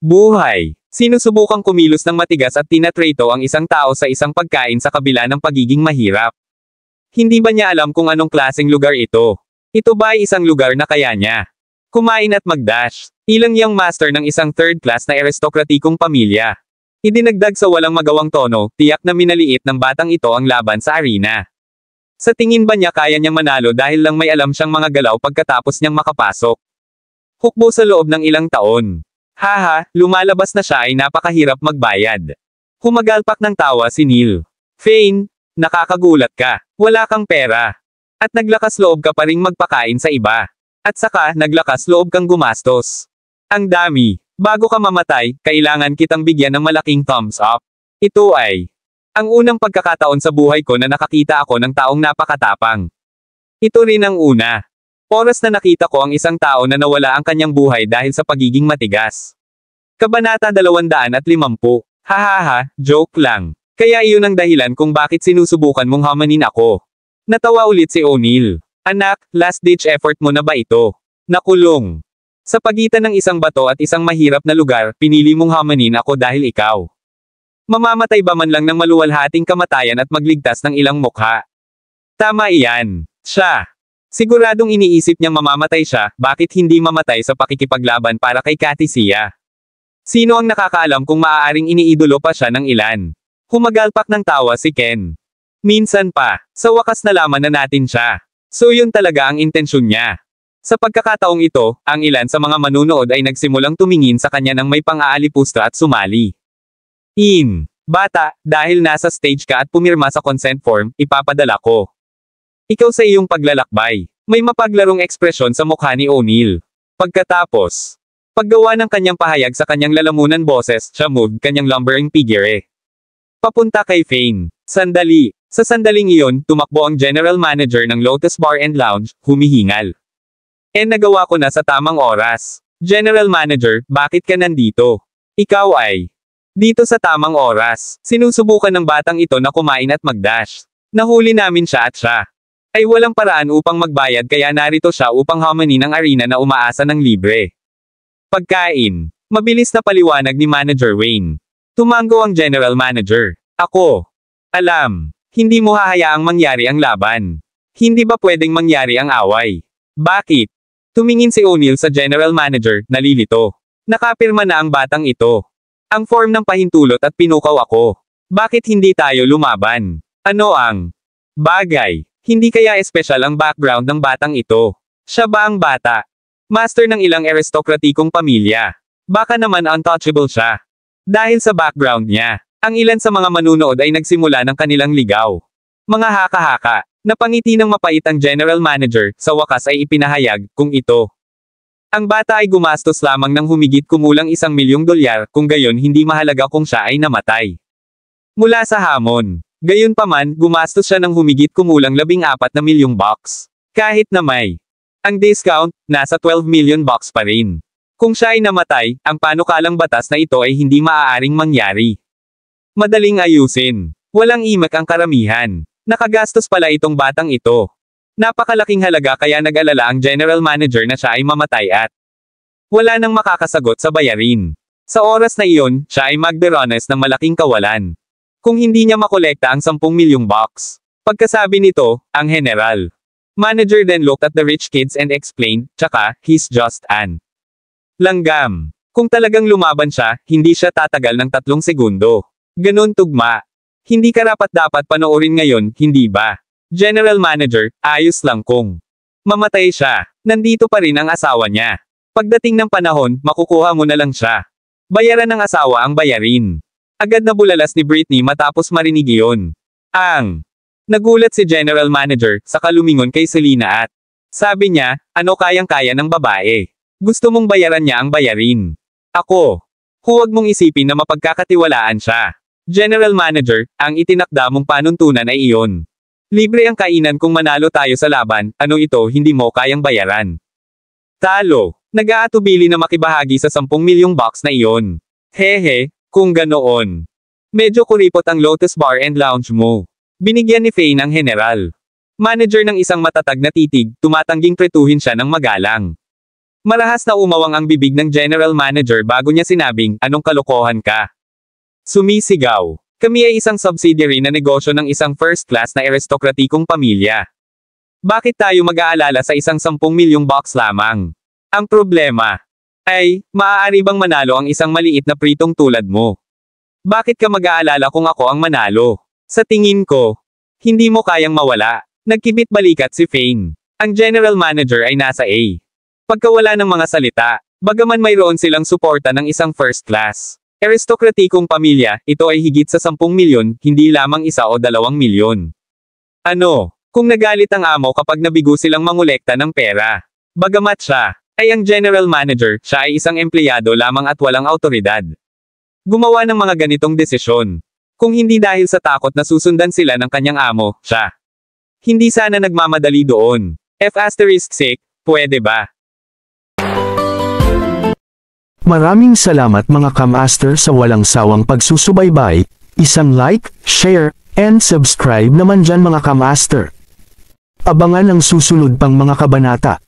Speaker 2: Buhay. Sinusubukang kumilos ng matigas at tinatrito ang isang tao sa isang pagkain sa kabila ng pagiging mahirap. Hindi ba niya alam kung anong klaseng lugar ito? Ito ba ay isang lugar na kaya niya kumain at magdash? Ilang yang master ng isang third class na aristokratikong pamilya. Idinagdag sa walang magawang tono, tiyak na minaliit ng batang ito ang laban sa arena. Sa tingin ba niya kaya niyang manalo dahil lang may alam siyang mga galaw pagkatapos niyang makapasok? Hukbo sa loob ng ilang taon. Haha, lumalabas na siya ay napakahirap magbayad. Humagalpak ng tawa si Neil. Fane, nakakagulat ka. Wala kang pera. At naglakas loob ka pa ring magpakain sa iba. At saka, naglakas loob kang gumastos. Ang dami. Bago ka mamatay, kailangan kitang bigyan ng malaking thumbs up. Ito ay ang unang pagkakataon sa buhay ko na nakakita ako ng taong napakatapang. Ito rin ang una. Oras na nakita ko ang isang tao na nawala ang kanyang buhay dahil sa pagiging matigas. Kabanata 250. Hahaha, joke lang. Kaya iyon ang dahilan kung bakit sinusubukan mong hamanin ako. Natawa ulit si O'Neil. Anak, last-ditch effort mo na ba ito? Nakulong. Sa pagitan ng isang bato at isang mahirap na lugar, pinili mong hamanin ako dahil ikaw. Mamamatay ba man lang ng maluwalhating kamatayan at magligtas ng ilang mukha? Tama iyan. Siya. Siguradong iniisip niyang mamamatay siya, bakit hindi mamatay sa pakikipaglaban para kay Katisia? Sino ang nakakaalam kung maaaring iniidolo pa siya ng ilan? Humagalpak ng tawa si Ken. Minsan pa, sa wakas nalaman na natin siya. So yun talaga ang intensyon niya. Sa pagkakataong ito, ang ilan sa mga manunood ay nagsimulang tumingin sa kanya ng may pang-aalipusta at sumali. Bata, dahil nasa stage ka at pumirma sa consent form, ipapadala ko. Ikaw sa iyong paglalakbay. May mapaglarong ekspresyon sa mukha ni O'Neil. Pagkatapos, paggawa ng kanyang pahayag sa kanyang lalamunan boses, siya moved kanyang lumbering figure. Papunta kay Fane. Sandali. Sa sandaling iyon, tumakbo ang general manager ng Lotus Bar and Lounge, humihingal. Nagawa ko na sa tamang oras. General Manager, bakit ka nandito? Ikaw ay dito sa tamang oras. Sinusubukan ng batang ito na kumain at magdash. Nahuli namin siya at siya ay walang paraan upang magbayad kaya narito siya upang hamani ng arena na umaasa ng libre. Pagkain. Mabilis na paliwanag ni Manager Wayne. Tumango ang General Manager. Ako. Alam. Hindi mo hahayaang mangyari ang laban. Hindi ba pwedeng mangyari ang away? Bakit? Tumingin si O'Neil sa General Manager, nalilito. Nakapirma na ang batang ito. Ang form ng pahintulot at pinukaw ako. Bakit hindi tayo lumaban? Ano ang bagay? Hindi kaya espesyal ang background ng batang ito? Siya ba ang bata? Master ng ilang aristokratikong pamilya. Baka naman untouchable siya. Dahil sa background niya, ang ilan sa mga manunood ay nagsimula ng kanilang ligaw. Mga haka-haka. Napangiti ng mapait ang general manager, sa wakas ay ipinahayag, kung ito. Ang bata ay gumastos lamang ng humigit kumulang $1,000,000, kung gayon hindi mahalaga kung siya ay namatay. Mula sa hamon. Gayunpaman, gumastos siya ng humigit kumulang $14 million. Kahit na may ang discount, nasa $12 million pa rin. Kung siya ay namatay, ang panukalang batas na ito ay hindi maaaring mangyari. Madaling ayusin. Walang imak ang karamihan. Nakagastos pala itong batang ito. Napakalaking halaga kaya nag-alala ang general manager na siya ay mamatay at wala nang makakasagot sa bayarin. Sa oras na iyon, siya ay magderones ng malaking kawalan. Kung hindi niya makolekta ang $10 million. Pagkasabi nito, ang general manager then looked at the rich kids and explained, tsaka, he's just an langgam. Kung talagang lumaban siya, hindi siya tatagal ng 3 segundo. Ganun tugma. Hindi karapat-dapat panoorin ngayon, hindi ba? General Manager, ayos lang kung mamatay siya. Nandito pa rin ang asawa niya. Pagdating ng panahon, makukuha mo na lang siya. Bayaran ng asawa ang bayarin. Agad na bulalas ni Britney matapos marinig iyon. Nagulat si General Manager, saka lumingon kay Selena at sabi niya, ano kayang-kaya ng babae? Gusto mong bayaran niya ang bayarin. Ako. Huwag mong isipin na mapagkakatiwalaan siya. General Manager, ang itinakda mong panuntunan ay iyon. Libre ang kainan kung manalo tayo sa laban, ano ito hindi mo kayang bayaran. Talo. Nag-aatubili na makibahagi sa $10 million na iyon. Hehe, kung ganoon. Medyo kuripot ang Lotus Bar and Lounge mo. Binigyan ni Faye ng general manager ng isang matatag na titig, tumatangging tretuhin siya ng magalang. Marahas na umawang ang bibig ng general manager bago niya sinabing, anong kalokohan ka? Sumisigaw. Kami ay isang subsidiary na negosyo ng isang first-class na aristokratikong pamilya. Bakit tayo mag-aalala sa isang $10 million lamang? Ang problema ay, maaari bang manalo ang isang maliit na pritong tulad mo? Bakit ka mag-aalala kung ako ang manalo? Sa tingin ko, hindi mo kayang mawala. Nagkibit balikat si Fane. Ang general manager ay nasa A. Pagkawala ng mga salita, bagaman mayroon silang suporta ng isang first-class aristokratikong pamilya, ito ay higit sa 10 milyon, hindi lamang 1 o 2 milyon. Ano? Kung nagalit ang amo kapag nabigo silang mangolekta ng pera. Bagamat siya ay ang general manager, siya ay isang empleyado lamang at walang autoridad. Gumawa ng mga ganitong desisyon. Kung hindi dahil sa takot na susundan sila ng kanyang amo, siya hindi sana nagmamadali doon. F***, pwede ba?
Speaker 1: Maraming salamat mga ka-master sa walang sawang pagsusubaybay, isang like, share, and subscribe naman dyan mga ka-master. Abangan ang susunod pang mga kabanata.